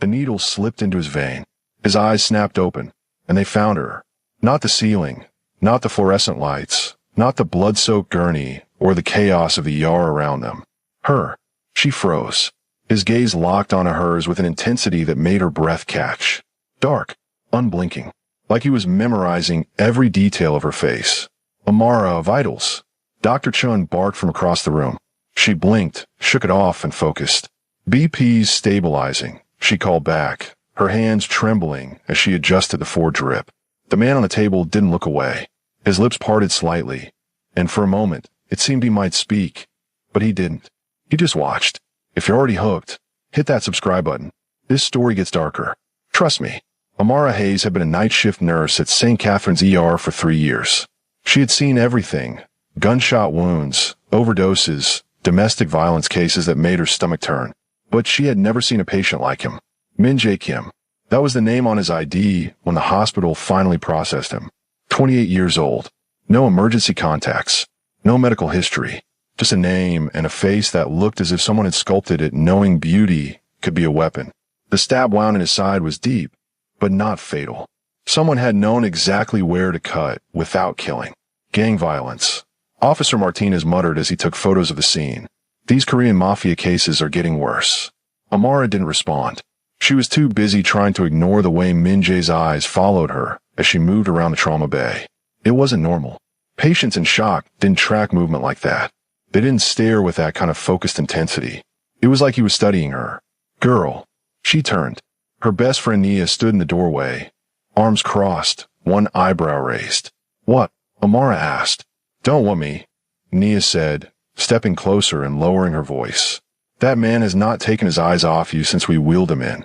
A needle slipped into his vein. His eyes snapped open, and they found her. Not the ceiling, not the fluorescent lights, not the blood-soaked gurney or the chaos of the ER around them. Her. She froze. His gaze locked onto hers with an intensity that made her breath catch. Dark, unblinking, like he was memorizing every detail of her face. Amara, vitals. Dr. Chun barked from across the room. She blinked, shook it off, and focused. BP's stabilizing, she called back, her hands trembling as she adjusted the forward drip. The man on the table didn't look away. His lips parted slightly, and for a moment, it seemed he might speak, but he didn't. He just watched. If you're already hooked, hit that subscribe button. This story gets darker. Trust me. Amara Hayes had been a night shift nurse at St. Catherine's ER for 3 years. She had seen everything. Gunshot wounds, overdoses, domestic violence cases that made her stomach turn. But she had never seen a patient like him. Min Jae Kim. That was the name on his ID when the hospital finally processed him. 28 years old. No emergency contacts. No medical history. Just a name and a face that looked as if someone had sculpted it, knowing beauty could be a weapon. The stab wound in his side was deep, but not fatal. Someone had known exactly where to cut without killing. Gang violence. Officer Martinez muttered as he took photos of the scene. These Korean Mafia cases are getting worse. Amara didn't respond. She was too busy trying to ignore the way Min Jae's eyes followed her as she moved around the trauma bay. It wasn't normal. Patients in shock didn't track movement like that. They didn't stare with that kind of focused intensity. It was like he was studying her. Girl. She turned. Her best friend Nia stood in the doorway, arms crossed, one eyebrow raised. What? Amara asked. Don't want me, Nia said, stepping closer and lowering her voice. That man has not taken his eyes off you since we wheeled him in.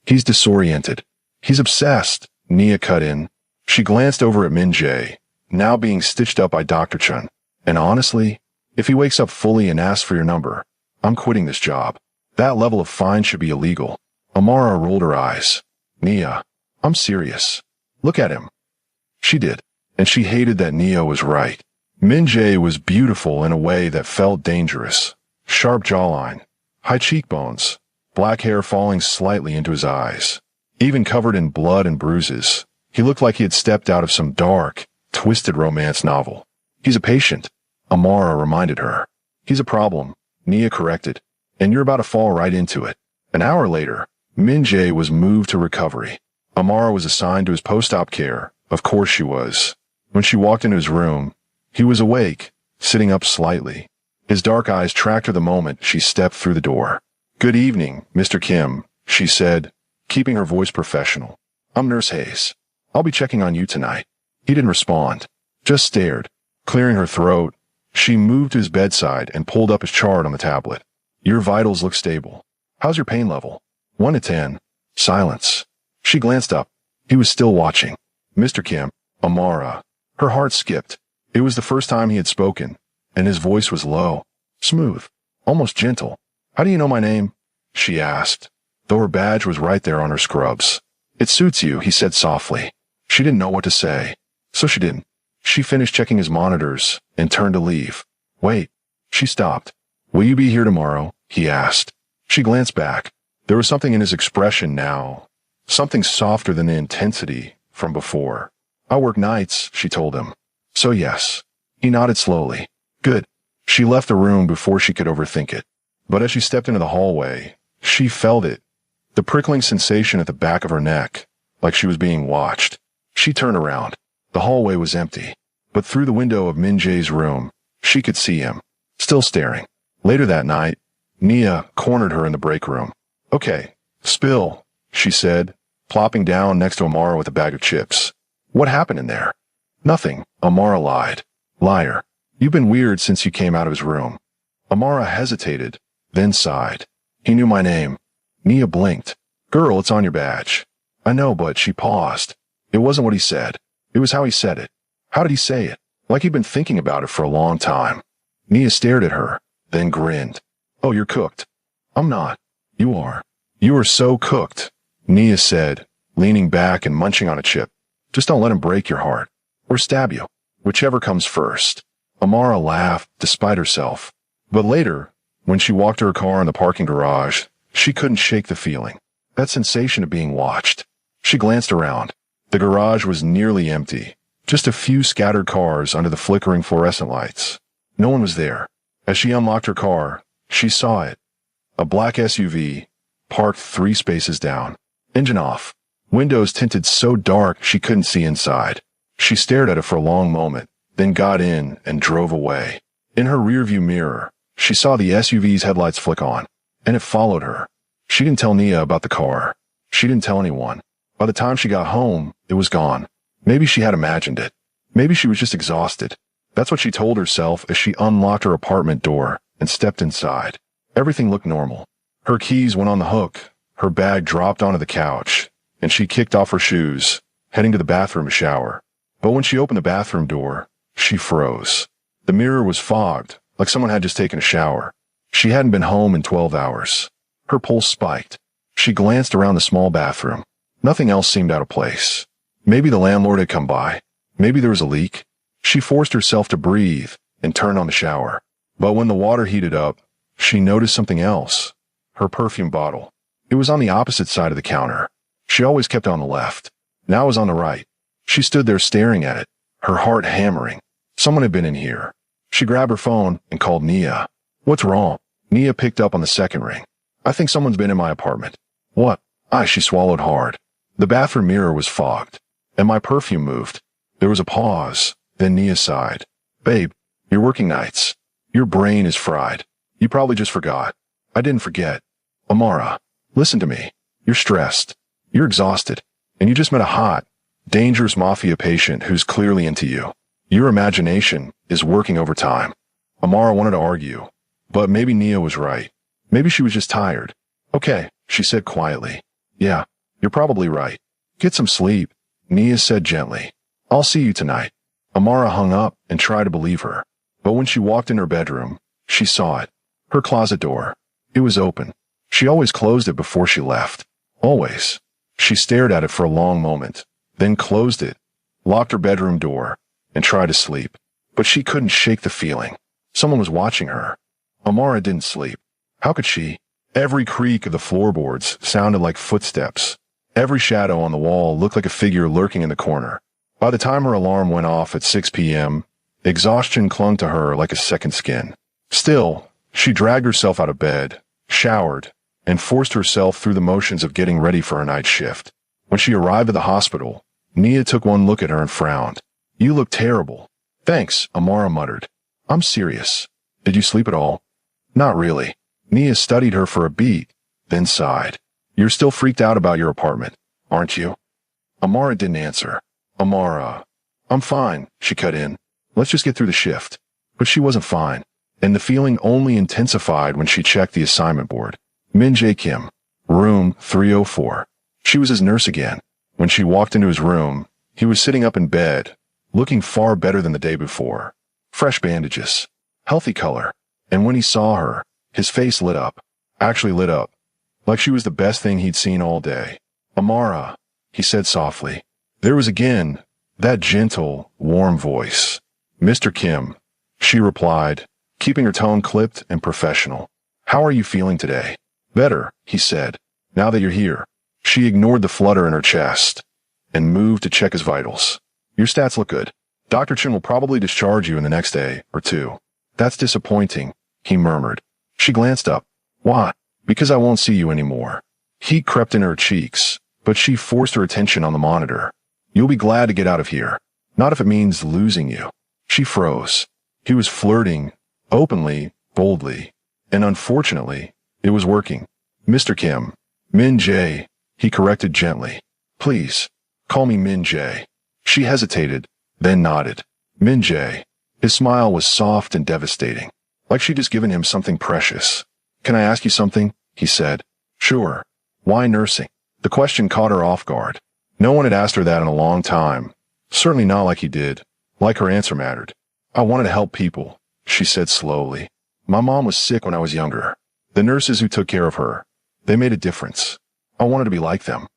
He's disoriented. He's obsessed, Nia cut in. She glanced over at Min Jae, now being stitched up by Dr. Chun. And honestly, if he wakes up fully and asks for your number, I'm quitting this job. That level of fine should be illegal. Amara rolled her eyes. Nia, I'm serious. Look at him. She did, and she hated that Nia was right. Min Jae was beautiful in a way that felt dangerous. Sharp jawline, high cheekbones, black hair falling slightly into his eyes. Even covered in blood and bruises, he looked like he had stepped out of some dark, twisted romance novel. He's a patient, Amara reminded her. He's a problem, Nia corrected, and you're about to fall right into it. An hour later, Min Jae was moved to recovery. Amara was assigned to his post-op care. Of course she was. When she walked into his room, he was awake, sitting up slightly. His dark eyes tracked her the moment she stepped through the door. Good evening, Mr. Kim, she said, keeping her voice professional. I'm Nurse Hayes. I'll be checking on you tonight. He didn't respond, just stared. Clearing her throat, she moved to his bedside and pulled up his chart on the tablet. Your vitals look stable. How's your pain level? 1 to 10. Silence. She glanced up. He was still watching. Mr. Kim, Amara. Her heart skipped. It was the first time he had spoken, and his voice was low, smooth, almost gentle. How do you know my name? She asked, though her badge was right there on her scrubs. It suits you, he said softly. She didn't know what to say, so she didn't. She finished checking his monitors and turned to leave. Wait. She stopped. Will you be here tomorrow? He asked. She glanced back. There was something in his expression now, something softer than the intensity from before. I work nights, she told him. So yes. He nodded slowly. Good. She left the room before she could overthink it. But as she stepped into the hallway, she felt it. The prickling sensation at the back of her neck, like she was being watched. She turned around. The hallway was empty. But through the window of Min Jae's room, she could see him, still staring. Later that night, Nia cornered her in the break room. Okay, spill, she said, plopping down next to Amara with a bag of chips. What happened in there? Nothing, Amara lied. Liar. You've been weird since you came out of his room. Amara hesitated, then sighed. He knew my name. Nia blinked. Girl, it's on your badge. I know, but she paused. It wasn't what he said. It was how he said it. How did he say it? Like he'd been thinking about it for a long time. Nia stared at her, then grinned. Oh, you're cooked. I'm not. You are. You are so cooked, Nia said, leaning back and munching on a chip. Just don't let him break your heart. Or stab you. Whichever comes first. Amara laughed, despite herself. But later, when she walked to her car in the parking garage, she couldn't shake the feeling. That sensation of being watched. She glanced around. The garage was nearly empty. Just a few scattered cars under the flickering fluorescent lights. No one was there. As she unlocked her car, she saw it. A black SUV, parked 3 spaces down. Engine off. Windows tinted so dark she couldn't see inside. She stared at it for a long moment, then got in and drove away. In her rearview mirror, she saw the SUV's headlights flick on, and it followed her. She didn't tell Nia about the car. She didn't tell anyone. By the time she got home, it was gone. Maybe she had imagined it. Maybe she was just exhausted. That's what she told herself as she unlocked her apartment door and stepped inside. Everything looked normal. Her keys went on the hook, her bag dropped onto the couch, and she kicked off her shoes, heading to the bathroom to shower. But when she opened the bathroom door, she froze. The mirror was fogged, like someone had just taken a shower. She hadn't been home in 12 hours. Her pulse spiked. She glanced around the small bathroom. Nothing else seemed out of place. Maybe the landlord had come by. Maybe there was a leak. She forced herself to breathe and turned on the shower. But when the water heated up, she noticed something else. Her perfume bottle. It was on the opposite side of the counter. She always kept it on the left. Now it was on the right. She stood there staring at it, her heart hammering. Someone had been in here. She grabbed her phone and called Nia. What's wrong? Nia picked up on the second ring. I think someone's been in my apartment. What? She swallowed hard. The bathroom mirror was fogged, and my perfume moved. There was a pause, then Nia sighed. Babe, you're working nights. Your brain is fried. You probably just forgot. I didn't forget. Amara, listen to me. You're stressed. You're exhausted. And you just met a hot, dangerous Mafia patient who's clearly into you. Your imagination is working overtime. Amara wanted to argue, but maybe Nia was right. Maybe she was just tired. Okay, she said quietly. Yeah, you're probably right. Get some sleep, Nia said gently. I'll see you tonight. Amara hung up and tried to believe her. But when she walked in her bedroom, she saw it. Her closet door. It was open. She always closed it before she left. Always. She stared at it for a long moment, then closed it, locked her bedroom door, and tried to sleep. But she couldn't shake the feeling. Someone was watching her. Amara didn't sleep. How could she? Every creak of the floorboards sounded like footsteps. Every shadow on the wall looked like a figure lurking in the corner. By the time her alarm went off at 6 p.m., exhaustion clung to her like a second skin. Still, she dragged herself out of bed, showered, and forced herself through the motions of getting ready for her night shift. When she arrived at the hospital, Nia took one look at her and frowned. You look terrible. Thanks, Amara muttered. I'm serious. Did you sleep at all? Not really. Nia studied her for a beat, then sighed. You're still freaked out about your apartment, aren't you? Amara didn't answer. Amara. I'm fine, she cut in. Let's just get through the shift. But she wasn't fine, and the feeling only intensified when she checked the assignment board. Min Jae Kim, room 304. She was his nurse again. When she walked into his room, he was sitting up in bed, looking far better than the day before. Fresh bandages, healthy color, and when he saw her, his face lit up, actually lit up, like she was the best thing he'd seen all day. Amara, he said softly. There was again that gentle, warm voice. Mr. Kim, she replied, keeping her tone clipped and professional. How are you feeling today? Better, he said, now that you're here. She ignored the flutter in her chest and moved to check his vitals. Your stats look good. Dr. Chin will probably discharge you in the next day or two. That's disappointing, he murmured. She glanced up. Why? Because I won't see you anymore. Heat crept in her cheeks, but she forced her attention on the monitor. You'll be glad to get out of here. Not if it means losing you. She froze. He was flirting, openly, boldly, and unfortunately, it was working. Mr. Kim. Min Jae, he corrected gently. Please, call me Min Jae. She hesitated, then nodded. Min Jae. His smile was soft and devastating, like she'd just given him something precious. Can I ask you something? He said. Sure. Why nursing? The question caught her off guard. No one had asked her that in a long time. Certainly not like he did. Like her answer mattered. I wanted to help people, she said slowly. My mom was sick when I was younger. The nurses who took care of her, they made a difference. I wanted to be like them.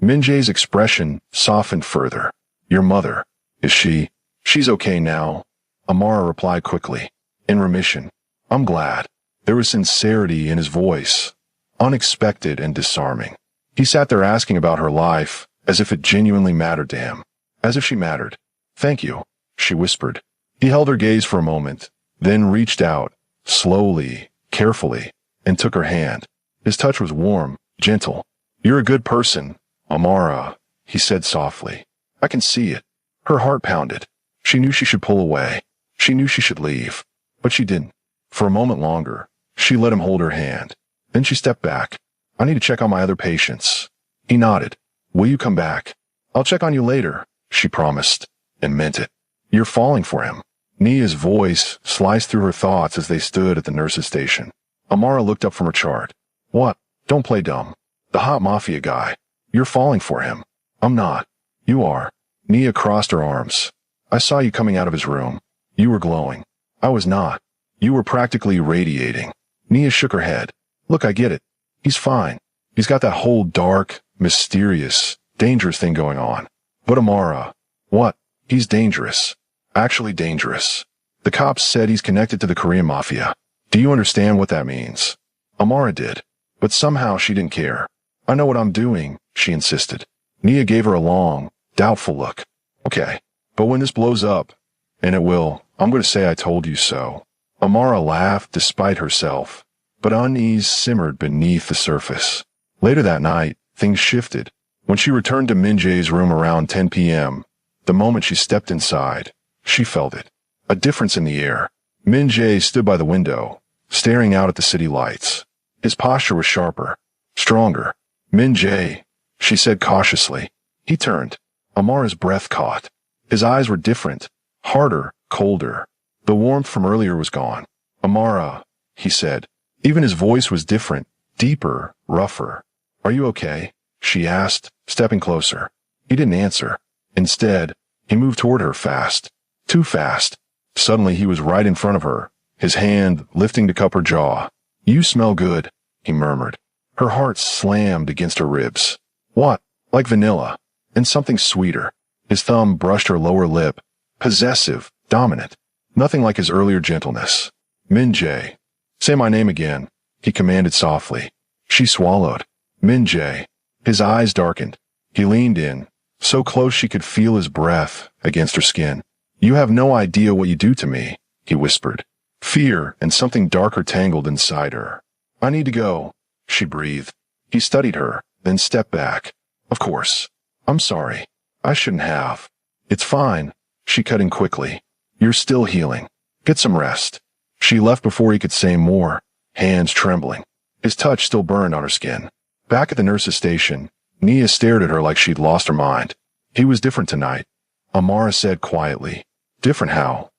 Min Jae's expression softened further. Your mother, is she? She's okay now, Amara replied quickly. In remission. I'm glad. There was sincerity in his voice, unexpected and disarming. He sat there asking about her life, as if it genuinely mattered to him. As if she mattered. "Thank you," she whispered. He held her gaze for a moment, then reached out, slowly, carefully, and took her hand. His touch was warm, gentle. "You're a good person, Amara," he said softly. "I can see it." Her heart pounded. She knew she should pull away. She knew she should leave. But she didn't. For a moment longer, she let him hold her hand. Then she stepped back. "I need to check on my other patients." He nodded. "Will you come back?" "I'll check on you later," she promised, and meant it. "You're falling for him." Nia's voice sliced through her thoughts as they stood at the nurse's station. Amara looked up from her chart. "What? Don't play dumb. The hot Mafia guy. You're falling for him." "I'm not." "You are." Nia crossed her arms. "I saw you coming out of his room. You were glowing." "I was not." "You were practically radiating." Nia shook her head. "Look, I get it. He's fine. He's got that whole dark, mysterious, dangerous thing going on. But Amara." "What?" "He's dangerous. Actually dangerous. The cops said he's connected to the Korean Mafia. Do you understand what that means?" Amara did, but somehow she didn't care. "I know what I'm doing," she insisted. Nia gave her a long, doubtful look. "Okay, but when this blows up, and it will, I'm going to say I told you so." Amara laughed despite herself, but unease simmered beneath the surface. Later that night, things shifted. When she returned to Min Jae's room around 10 p.m., the moment she stepped inside, she felt it. A difference in the air. Min Jae stood by the window, staring out at the city lights. His posture was sharper, stronger. "Min Jae," she said cautiously. He turned. Amara's breath caught. His eyes were different, harder, colder. The warmth from earlier was gone. "Amara," he said. Even his voice was different, deeper, rougher. "Are you okay?" she asked, stepping closer. He didn't answer. Instead, he moved toward her fast. Too fast. Suddenly he was right in front of her, his hand lifting to cup her jaw. "You smell good," he murmured. Her heart slammed against her ribs. "What?" "Like vanilla. And something sweeter." His thumb brushed her lower lip. Possessive, dominant. Nothing like his earlier gentleness. "Min Jae." "Say my name again," he commanded softly. She swallowed. "Min Jae." His eyes darkened. He leaned in, so close she could feel his breath against her skin. "You have no idea what you do to me," he whispered. Fear and something darker tangled inside her. "I need to go," she breathed. He studied her, then stepped back. "Of course. I'm sorry. I shouldn't have." "It's fine," she cut in quickly. "You're still healing. Get some rest." She left before he could say more, hands trembling. His touch still burned on her skin. Back at the nurse's station, Nia stared at her like she'd lost her mind. "He was different tonight," Amara said quietly. "Different how?"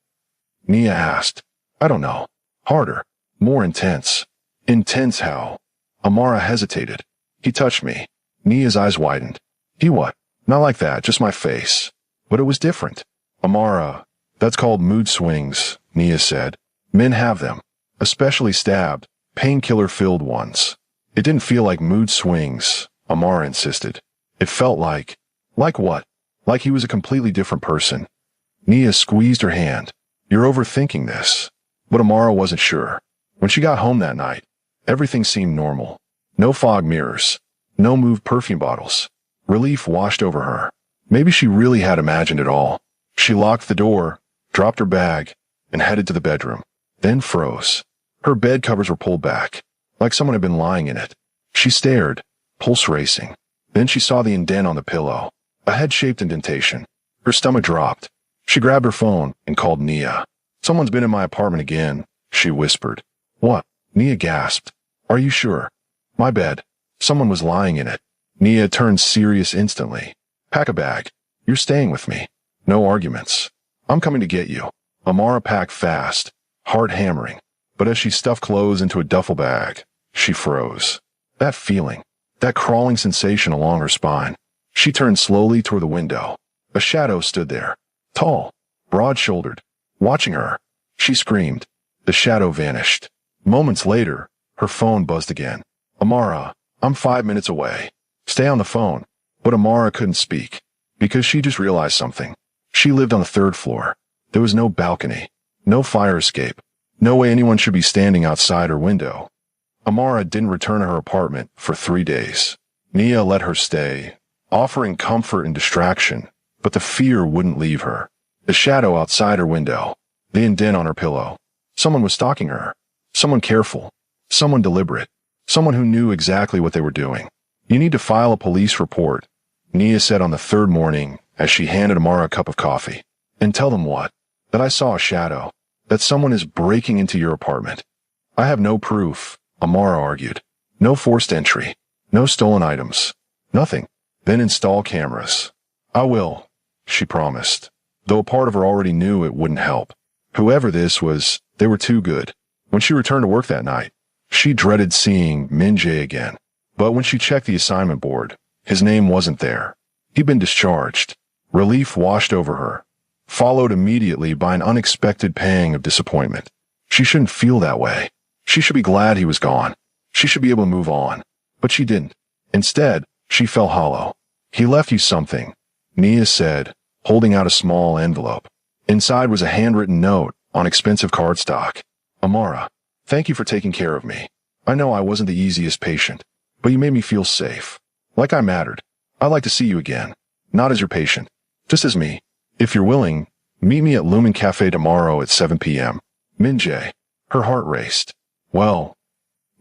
Nia asked. "I don't know. Harder. More intense." "Intense how?" Amara hesitated. "He touched me." Nia's eyes widened. "He what?" "Not like that, just my face." "But it was different." "Amara, that's called mood swings," Nia said. "Men have them. Especially stabbed, painkiller-filled ones." "It didn't feel like mood swings," Amara insisted. "It felt like..." "Like what?" "Like he was a completely different person." Nia squeezed her hand. "You're overthinking this." But Amara wasn't sure. When she got home that night, everything seemed normal. No fog mirrors. No moved perfume bottles. Relief washed over her. Maybe she really had imagined it all. She locked the door, dropped her bag, and headed to the bedroom. Then froze. Her bed covers were pulled back, like someone had been lying in it. She stared, pulse racing. Then she saw the indent on the pillow. A head-shaped indentation. Her stomach dropped. She grabbed her phone and called Nia. "Someone's been in my apartment again," she whispered. "What?" Nia gasped. "Are you sure?" "My bed. Someone was lying in it." Nia turned serious instantly. "Pack a bag. You're staying with me. No arguments. I'm coming to get you." Amara packed fast, heart hammering. But as she stuffed clothes into a duffel bag, she froze. That feeling, that crawling sensation along her spine. She turned slowly toward the window. A shadow stood there. Tall, broad-shouldered, watching her. She screamed. The shadow vanished. Moments later, her phone buzzed again. "Amara, I'm 5 minutes away. Stay on the phone." But Amara couldn't speak, because she just realized something. She lived on the 3rd floor. There was no balcony, no fire escape, no way anyone should be standing outside her window. Amara didn't return to her apartment for 3 days. Nia let her stay, offering comfort and distraction, but the fear wouldn't leave her. The shadow outside her window, the indent on her pillow. Someone was stalking her. Someone careful. Someone deliberate. Someone who knew exactly what they were doing. You need to file a police report, Nia said on the third morning as she handed Amara a cup of coffee. And tell them what? That I saw a shadow. That someone is breaking into your apartment. I have no proof, Amara argued. No forced entry. No stolen items. Nothing. Then install cameras. I will, she promised, though a part of her already knew it wouldn't help. Whoever this was, they were too good. When she returned to work that night, she dreaded seeing Min-jae again. But when she checked the assignment board, his name wasn't there. He'd been discharged. Relief washed over her, followed immediately by an unexpected pang of disappointment. She shouldn't feel that way. She should be glad he was gone. She should be able to move on. But she didn't. Instead, she felt hollow. He left you something, Nia said, holding out a small envelope. Inside was a handwritten note on expensive cardstock. Amara, thank you for taking care of me. I know I wasn't the easiest patient, but you made me feel safe. Like I mattered. I'd like to see you again. Not as your patient. Just as me. If you're willing, meet me at Lumen Cafe tomorrow at 7 p.m. Min-jae. Her heart raced. Well,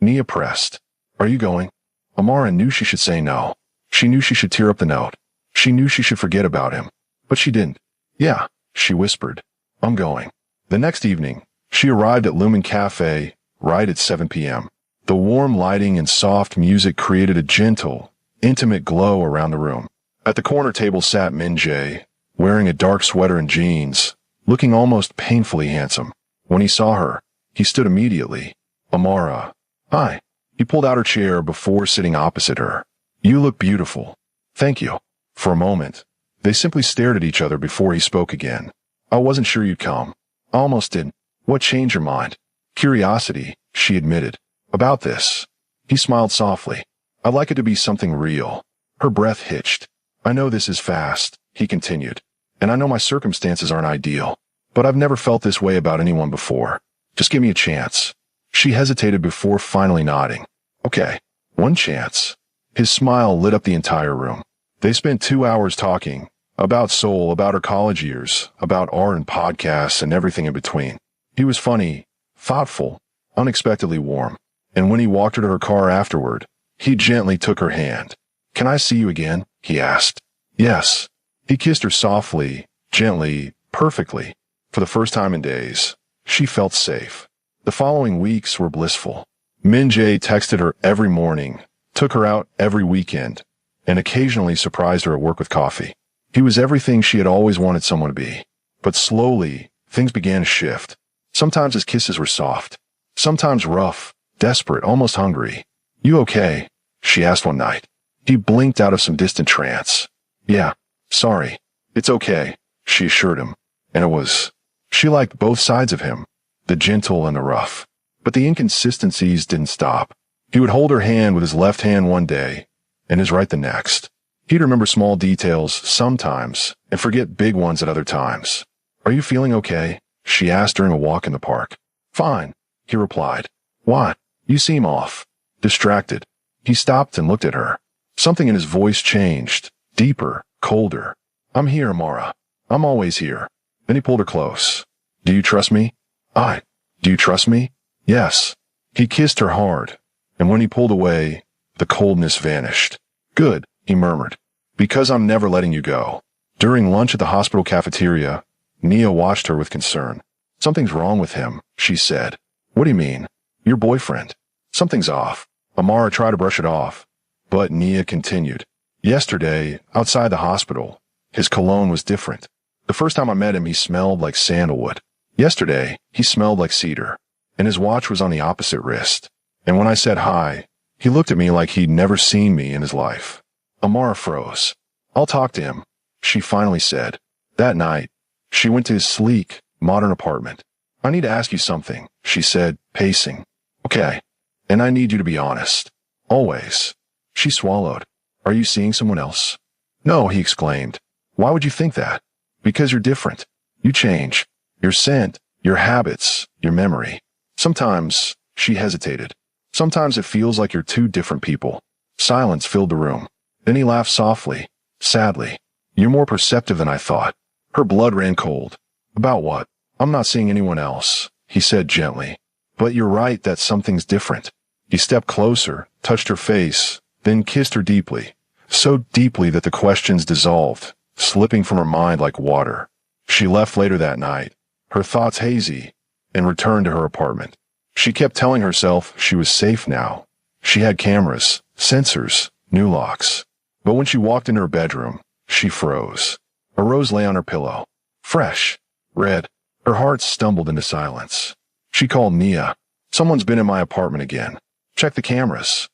Nia pressed. Are you going? Amara knew she should say no. She knew she should tear up the note. She knew she should forget about him. But she didn't. Yeah, she whispered. I'm going. The next evening, she arrived at Lumen Cafe right at 7 p.m. The warm lighting and soft music created a gentle, intimate glow around the room. At the corner table sat Min-jae, wearing a dark sweater and jeans, looking almost painfully handsome. When he saw her, he stood immediately. Amara. Hi. He pulled out her chair before sitting opposite her. You look beautiful. Thank you. For a moment, they simply stared at each other before he spoke again. I wasn't sure you'd come. I almost didn't. What changed your mind? Curiosity, she admitted. About this. He smiled softly. I'd like it to be something real. Her breath hitched. I know this is fast, he continued. And I know my circumstances aren't ideal. But I've never felt this way about anyone before. Just give me a chance. She hesitated before finally nodding. Okay, one chance. His smile lit up the entire room. They spent 2 hours talking. About Seoul, about her college years, about art and podcasts and everything in between. He was funny, thoughtful, unexpectedly warm. And when he walked her to her car afterward, he gently took her hand. Can I see you again? He asked. Yes. He kissed her softly, gently, perfectly. For the first time in days, she felt safe. The following weeks were blissful. Min-jae texted her every morning, took her out every weekend, and occasionally surprised her at work with coffee. He was everything she had always wanted someone to be. But slowly, things began to shift. Sometimes his kisses were soft. Sometimes rough, desperate, almost hungry. You okay? She asked one night. He blinked out of some distant trance. Yeah, sorry. It's okay, she assured him. And it was. She liked both sides of him, the gentle and the rough. But the inconsistencies didn't stop. He would hold her hand with his left hand one day, and his right the next. He'd remember small details sometimes, and forget big ones at other times. Are you feeling okay? She asked during a walk in the park. Fine, he replied. What? You seem off. Distracted. He stopped and looked at her. Something in his voice changed, deeper, colder. I'm here, Amara. I'm always here. Then he pulled her close. Do you trust me? Do you trust me? Yes. He kissed her hard, and when he pulled away, the coldness vanished. Good, he murmured. Because I'm never letting you go. During lunch at the hospital cafeteria, Nia watched her with concern. Something's wrong with him, she said. What do you mean? Your boyfriend. Something's off. Amara tried to brush it off, but Nia continued. Yesterday, outside the hospital, his cologne was different. The first time I met him, he smelled like sandalwood. Yesterday, he smelled like cedar, and his watch was on the opposite wrist. And when I said hi, he looked at me like he'd never seen me in his life. Amara froze. I'll talk to him, she finally said. That night, she went to his sleek, modern apartment. I need to ask you something, she said, pacing. Okay. And I need you to be honest. Always. She swallowed. Are you seeing someone else? No, he exclaimed. Why would you think that? Because you're different. You change. Your scent, your habits, your memory. Sometimes, she hesitated. Sometimes it feels like you're two different people. Silence filled the room. Then he laughed softly, sadly. You're more perceptive than I thought. Her blood ran cold. About what? I'm not seeing anyone else, he said gently. But you're right that something's different. He stepped closer, touched her face, then kissed her deeply. So deeply that the questions dissolved, slipping from her mind like water. She left later that night, her thoughts hazy, and returned to her apartment. She kept telling herself she was safe now. She had cameras, sensors, new locks. But when she walked into her bedroom, she froze. A rose lay on her pillow. Fresh. Red. Her heart stumbled into silence. She called Nia. Someone's been in my apartment again. Check the cameras.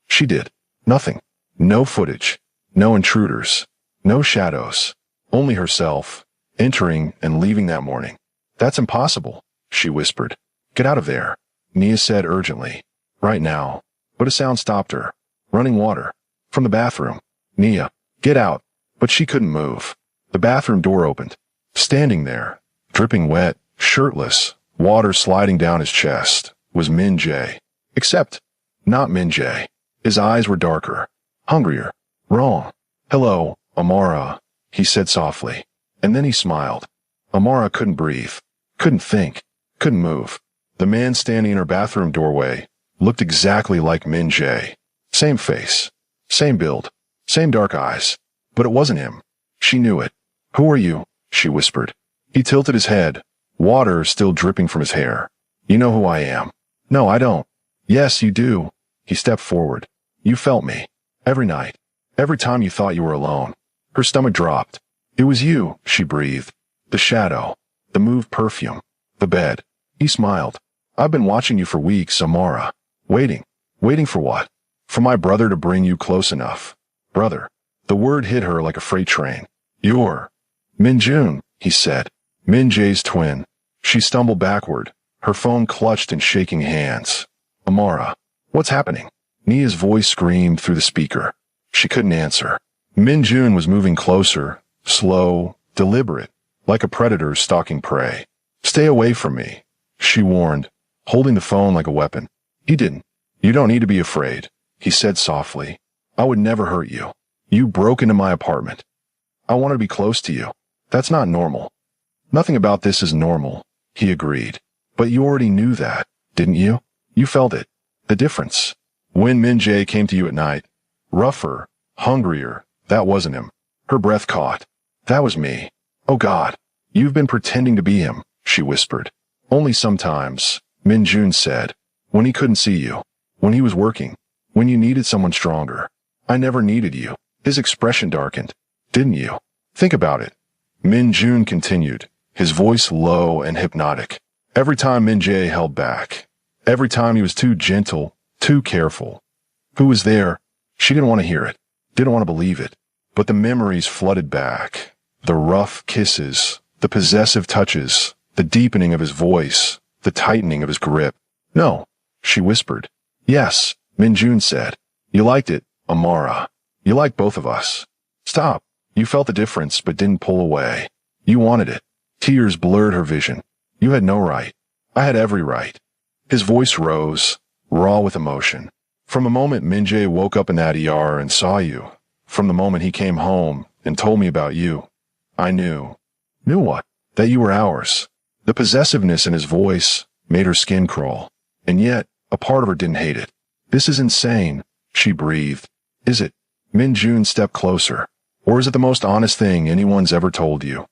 She did. Nothing. No footage. No intruders. No shadows. Only herself, entering and leaving that morning. That's impossible, she whispered. Get out of there, Nia said urgently. Right now. But a sound stopped her. Running water. From the bathroom. Nia, get out. But she couldn't move. The bathroom door opened. Standing there, dripping wet, shirtless, water sliding down his chest, was Min Jae. Except, not Min Jae. His eyes were darker, hungrier, wrong. Hello, Amara, he said softly. And then he smiled. Amara couldn't breathe, couldn't think, couldn't move. The man standing in her bathroom doorway looked exactly like Min Jae. Same face, same build, same dark eyes. But it wasn't him. She knew it. Who are you? She whispered. He tilted his head, water still dripping from his hair. You know who I am. No, I don't. Yes, you do. He stepped forward. You felt me. Every night. Every time you thought you were alone. Her stomach dropped. It was you, she breathed. The shadow. The moved perfume. The bed. He smiled. I've been watching you for weeks, Amara. Waiting. Waiting for what? For my brother to bring you close enough. Brother. The word hit her like a freight train. You're Min Jun, he said. Min Jae's twin. She stumbled backward, her phone clutched in shaking hands. Amara. What's happening? Nia's voice screamed through the speaker. She couldn't answer. Min Jun was moving closer, slow, deliberate, like a predator stalking prey. Stay away from me, she warned, holding the phone like a weapon. He didn't. You don't need to be afraid, he said softly. I would never hurt you. You broke into my apartment. I wanted to be close to you. That's not normal. Nothing about this is normal, he agreed. But you already knew that, didn't you? You felt it. The difference. When Min Jae came to you at night, rougher, hungrier, that wasn't him. Her breath caught. That was me. Oh God, you've been pretending to be him, she whispered. Only sometimes, Min Jun said. When he couldn't see you. When he was working. When you needed someone stronger. I never needed you. His expression darkened. Didn't you? Think about it. Min Jun continued, his voice low and hypnotic. Every time Min Jae held back. Every time he was too gentle, too careful. Who was there? She didn't want to hear it. Didn't want to believe it. But the memories flooded back. The rough kisses, the possessive touches, the deepening of his voice, the tightening of his grip. No, she whispered. Yes, Min Jun said. You liked it, Amara. You liked both of us. Stop. You felt the difference but didn't pull away. You wanted it. Tears blurred her vision. You had no right. I had every right. His voice rose, raw with emotion. From the moment Min Jae woke up in that ER and saw you, from the moment he came home and told me about you, I knew. Knew what? That you were ours. The possessiveness in his voice made her skin crawl. And yet, a part of her didn't hate it. This is insane, she breathed. Is it? Min Jun stepped closer. Or is it the most honest thing anyone's ever told you?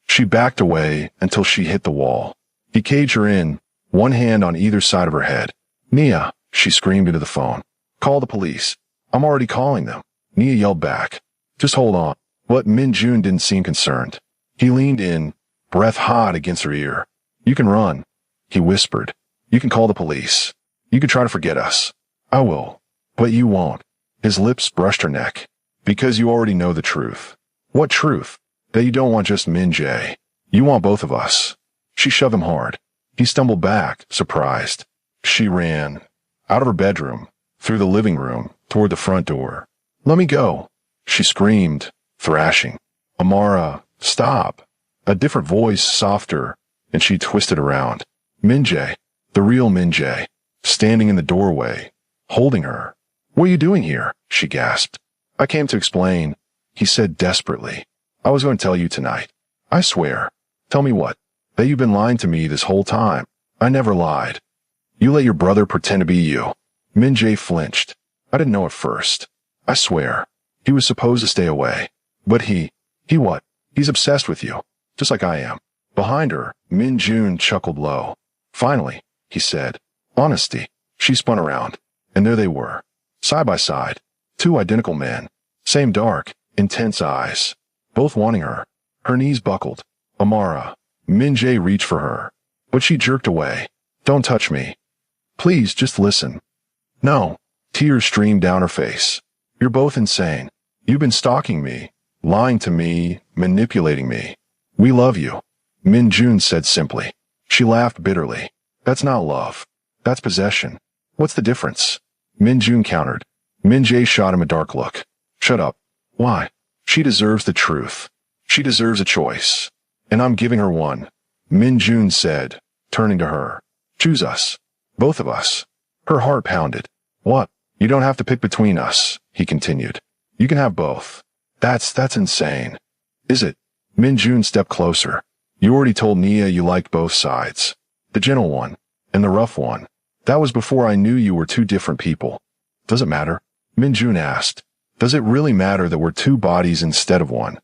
She backed away until she hit the wall. He caged her in, one hand on either side of her head. Nia, she screamed into the phone. Call the police. I'm already calling them. Nia yelled back. Just hold on. But Min Jun didn't seem concerned. He leaned in, breath hot against her ear. You can run, he whispered. You can call the police. You can try to forget us. I will. But you won't. His lips brushed her neck. Because you already know the truth. What truth? That you don't want just Min Jae. You want both of us. She shoved him hard. He stumbled back, surprised. She ran. Out of her bedroom. Through the living room. Toward the front door. Let me go. She screamed, thrashing. Amara, stop. A different voice, softer, and she twisted around. Min Jae. The real Min Jae. Standing in the doorway. Holding her. What are you doing here? She gasped. I came to explain, he said desperately. I was going to tell you tonight. I swear. Tell me what? That you've been lying to me this whole time. I never lied. You let your brother pretend to be you. Min Jae flinched. I didn't know at first. I swear. He was supposed to stay away. But he what? He's obsessed with you. Just like I am. Behind her, Min Jun chuckled low. Finally, he said. Honesty. She spun around. And there they were. Side by side. Two identical men. Same dark, intense eyes. Both wanting her. Her knees buckled. Amara. Min Jae reached for her. But she jerked away. Don't touch me. Please, just listen. No. Tears streamed down her face. You're both insane. You've been stalking me, lying to me, manipulating me. We love you. Min Jun said simply. She laughed bitterly. That's not love. That's possession. What's the difference? Min Jun countered. Min Jae shot him a dark look. Shut up. Why? She deserves the truth. She deserves a choice. And I'm giving her one. Min Jun said, turning to her. Choose us. Both of us. Her heart pounded. What? You don't have to pick between us, he continued. You can have both. That's insane. Is it? Min Jun stepped closer. You already told Nia you liked both sides. The gentle one. And the rough one. That was before I knew you were two different people. Does it matter? Min Jun asked. Does it really matter that we're two bodies instead of one?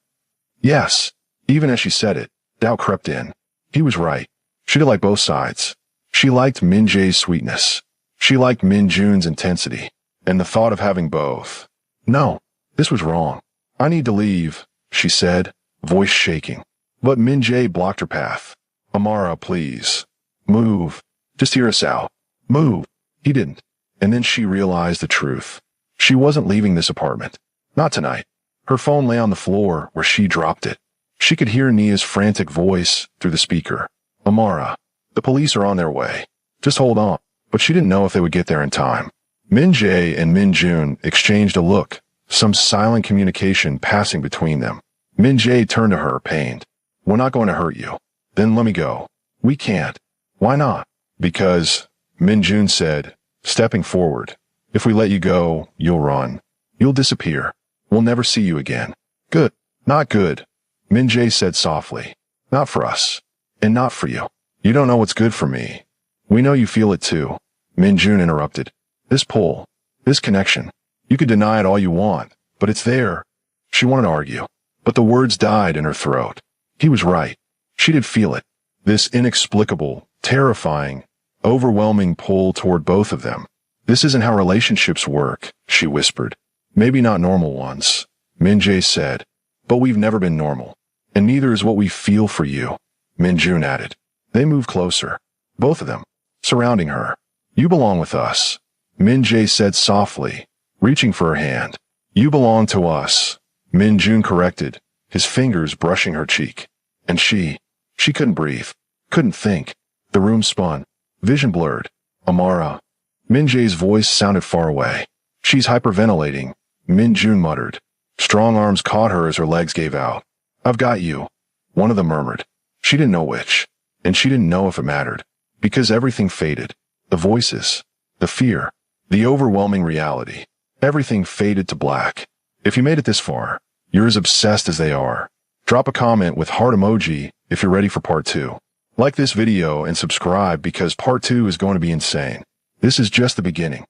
Yes. Even as she said it, doubt crept in. He was right. She did like both sides. She liked Min Jae's sweetness. She liked Min Jun's intensity. And the thought of having both. No, this was wrong. I need to leave, she said, voice shaking. But Min Jae blocked her path. Amara, please. Move. Just hear us out. Move. He didn't. And then she realized the truth. She wasn't leaving this apartment. Not tonight. Her phone lay on the floor where she dropped it. She could hear Nia's frantic voice through the speaker. Amara, the police are on their way. Just hold on. But she didn't know if they would get there in time. Min Jae and Min Jun exchanged a look, some silent communication passing between them. Min Jae turned to her, pained. We're not going to hurt you. Then let me go. We can't. Why not? Because, Min Jun said, stepping forward. If we let you go, you'll run. You'll disappear. We'll never see you again. Good. Not good. Min Jae said softly. Not for us. And not for you. You don't know what's good for me. We know you feel it too. Min Jun interrupted. This pull. This connection. You could deny it all you want, but it's there. She wanted to argue, but the words died in her throat. He was right. She did feel it. This inexplicable, terrifying, overwhelming pull toward both of them. This isn't how relationships work, she whispered. Maybe not normal ones, Min Jae said. But we've never been normal. And neither is what we feel for you, Min Jun added. They moved closer. Both of them. Surrounding her. You belong with us, Min Jae said softly, reaching for her hand. You belong to us, Min Jun corrected, his fingers brushing her cheek. And she couldn't breathe, couldn't think. The room spun, vision blurred. Amara. Min Jae's voice sounded far away. She's hyperventilating, Min Jun muttered. Strong arms caught her as her legs gave out. I've got you, one of them murmured. She didn't know which, and she didn't know if it mattered. Because everything faded. The voices, the fear, the overwhelming reality. Everything faded to black. If you made it this far, you're as obsessed as they are. Drop a comment with heart emoji if you're ready for part 2. Like this video and subscribe because part 2 is going to be insane. This is just the beginning.